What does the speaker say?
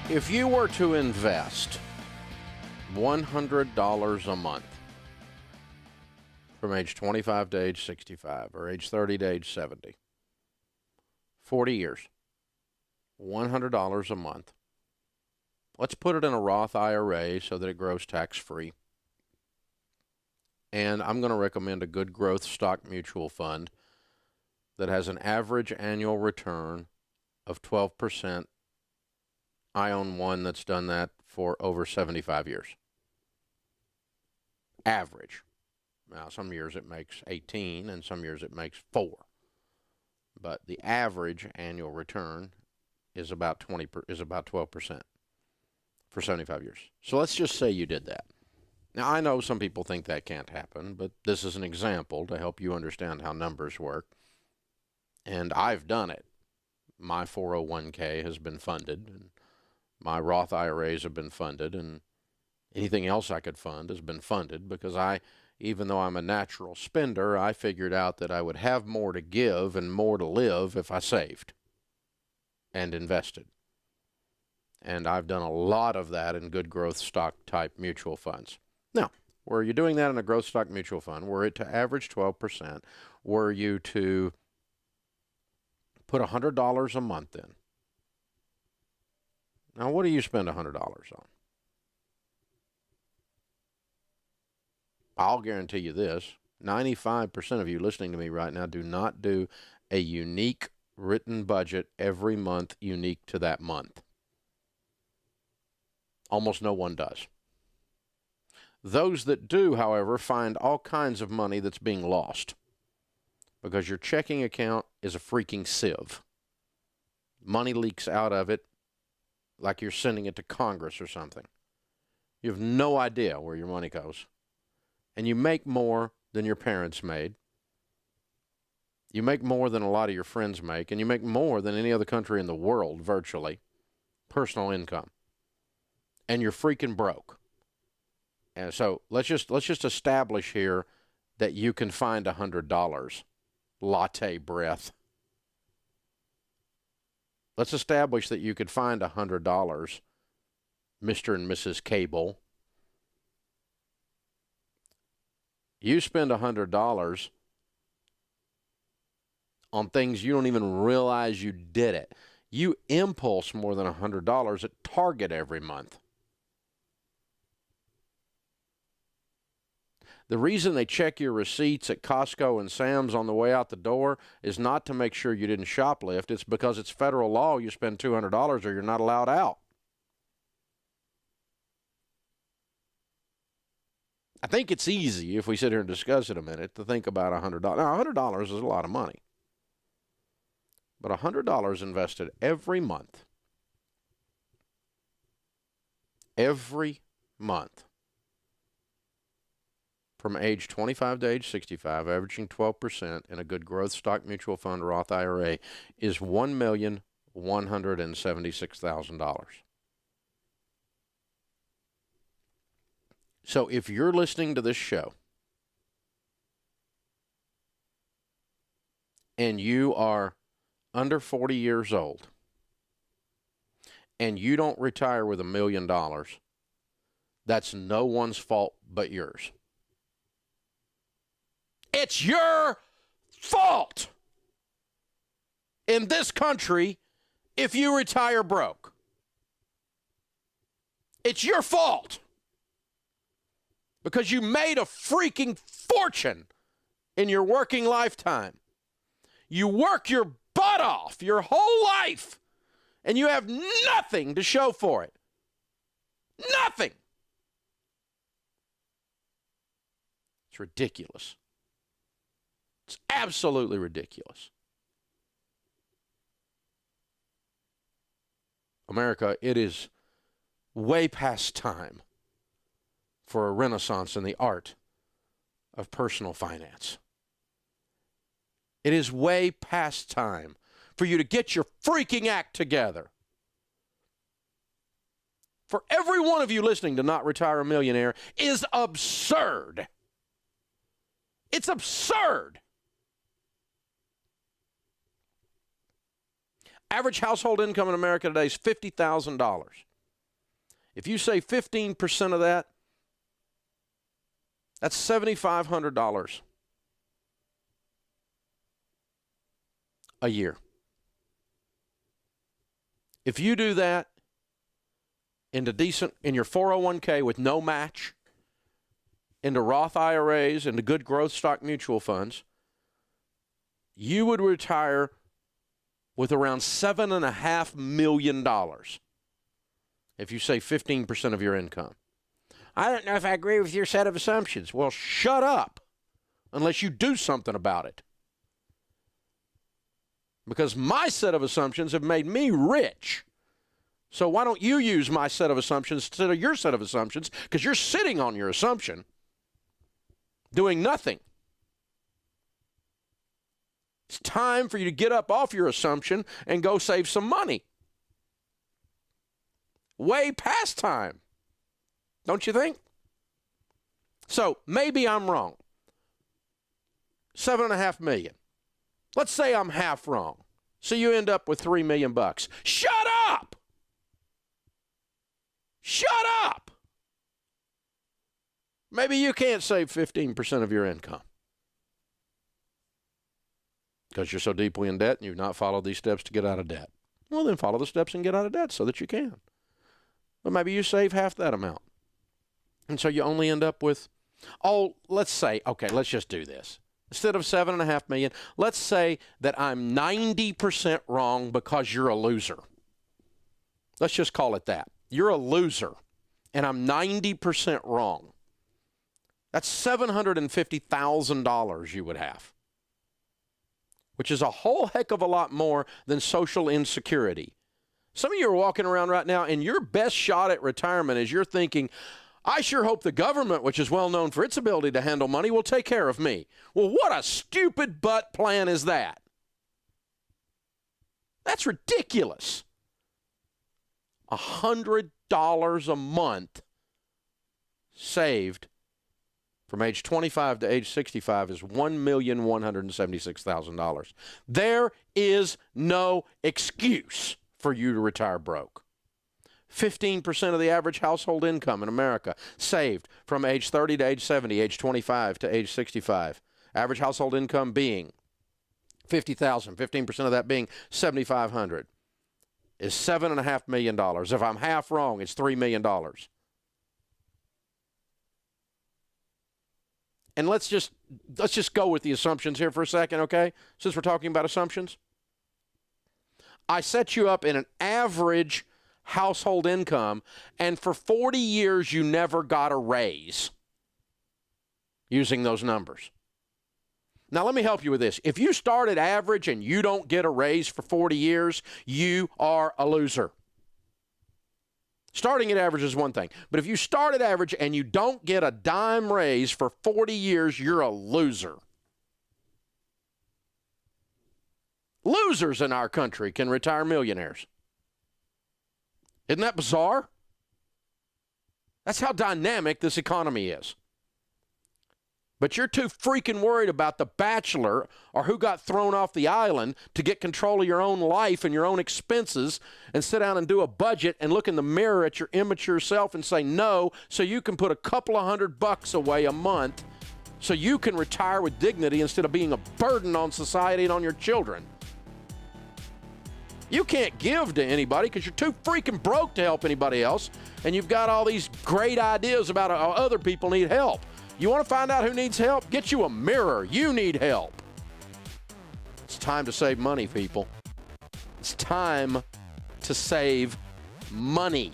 If you were to invest $100 a month from age 25 to age 65 or age 30 to age 70, 40 years, $100 a month. Let's put it in a Roth IRA so that it grows tax-free. And I'm going to recommend a good growth stock mutual fund that has an average annual return of 12%. I own one that's done that for over 75 years. Average. Now, some years it makes 18 and some years it makes 4. But the average annual return is about 12% for 75 years. So let's just say you did that. Now, I know some people think that can't happen, but this is an example to help you understand how numbers work. And I've done it. My 401k has been funded, and my Roth IRAs have been funded, and anything else I could fund has been funded because even though I'm a natural spender, I figured out that I would have more to give and more to live if I saved and invested. And I've done a lot of that in good growth stock type mutual funds. Now, were you doing that in a growth stock mutual fund, were it to average 12%, were you to put $100 a month in? Now, what do you spend $100 on? I'll guarantee you this. 95% of you listening to me right now do not do a unique written budget every month unique to that month. Almost no one does. Those that do, however, find all kinds of money that's being lost because your checking account is a freaking sieve. Money leaks out of it like you're sending it to Congress or something. You have no idea where your money goes. And you make more than your parents made. You make more than a lot of your friends make, and you make more than any other country in the world, virtually, personal income. And you're freaking broke. And so let's just establish here that you can find $100. Latte breath. Let's establish that you could find $100, Mr. and Mrs. Cable. You spend $100 on things you don't even realize you did it. You impulse more than $100 at Target every month. The reason they check your receipts at Costco and Sam's on the way out the door is not to make sure you didn't shoplift. It's because it's federal law. You spend $200 or you're not allowed out. I think it's easy, if we sit here and discuss it a minute, to think about $100. Now, $100 is a lot of money. But $100 invested every month, from age 25 to age 65, averaging 12% in a good growth stock mutual fund Roth IRA, is $1,176,000. So if you're listening to this show and you are under 40 years old and you don't retire with $1 million, that's no one's fault but yours. It's your fault in this country if you retire broke. It's your fault because you made a freaking fortune in your working lifetime. You work your butt off your whole life, and you have nothing to show for it. Nothing. It's ridiculous. It's absolutely ridiculous. America, it is way past time for a renaissance in the art of personal finance. It is way past time for you to get your freaking act together. For every one of you listening to Not Retire a Millionaire is absurd. It's absurd. Average household income in America today is $50,000. If you say 15% of that, that's $7,500 a year. If you do that in your 401k with no match, into Roth IRAs, into good growth stock mutual funds, you would retire with around $7.5 million if you say 15% of your income. I don't know if I agree with your set of assumptions. Well, shut up unless you do something about it. Because my set of assumptions have made me rich. So why don't you use my set of assumptions instead of your set of assumptions? Because you're sitting on your assumption, doing nothing. It's time for you to get up off your assumption and go save some money. Way past time. Don't you think? So maybe I'm wrong. $7.5 million. Let's say I'm half wrong. So you end up with $3 million. Shut up! Shut up! Maybe you can't save 15% of your income because you're so deeply in debt and you've not followed these steps to get out of debt. Well, then follow the steps and get out of debt so that you can. But maybe you save half that amount. And so you only end up with, let's say, okay, let's just do this. Instead of $7.5 million, let's say that I'm 90% wrong because you're a loser. Let's just call it that. You're a loser, and I'm 90% wrong. That's $750,000 you would have, which is a whole heck of a lot more than social insecurity. Some of you are walking around right now, and your best shot at retirement is you're thinking, I sure hope the government, which is well known for its ability to handle money, will take care of me. Well, what a stupid butt plan is that? That's ridiculous. $100 a month saved from age 25 to age 65 is $1,176,000. There is no excuse for you to retire broke. 15% of the average household income in America saved from age 30 to age 70, age 25 to age 65. Average household income being $50,000, 15% of that being $7,500 is $7.5 million. If I'm half wrong, it's $3 million. And let's just go with the assumptions here for a second, okay? Since we're talking about assumptions. I set you up in an average household income, and for 40 years you never got a raise using those numbers. Now, let me help you with this. If you start at average and you don't get a raise for 40 years, you are a loser. Starting at average is one thing, but if you start at average and you don't get a dime raise for 40 years, you're a loser. Losers in our country can retire millionaires. Isn't that bizarre? That's how dynamic this economy is. But you're too freaking worried about The Bachelor or who got thrown off the island to get control of your own life and your own expenses and sit down and do a budget and look in the mirror at your immature self and say no so you can put a couple of $100 away a month so you can retire with dignity instead of being a burden on society and on your children. You can't give to anybody because you're too freaking broke to help anybody else, and you've got all these great ideas about how other people need help. You want to find out who needs help? Get you a mirror. You need help. It's time to save money, people. It's time to save money.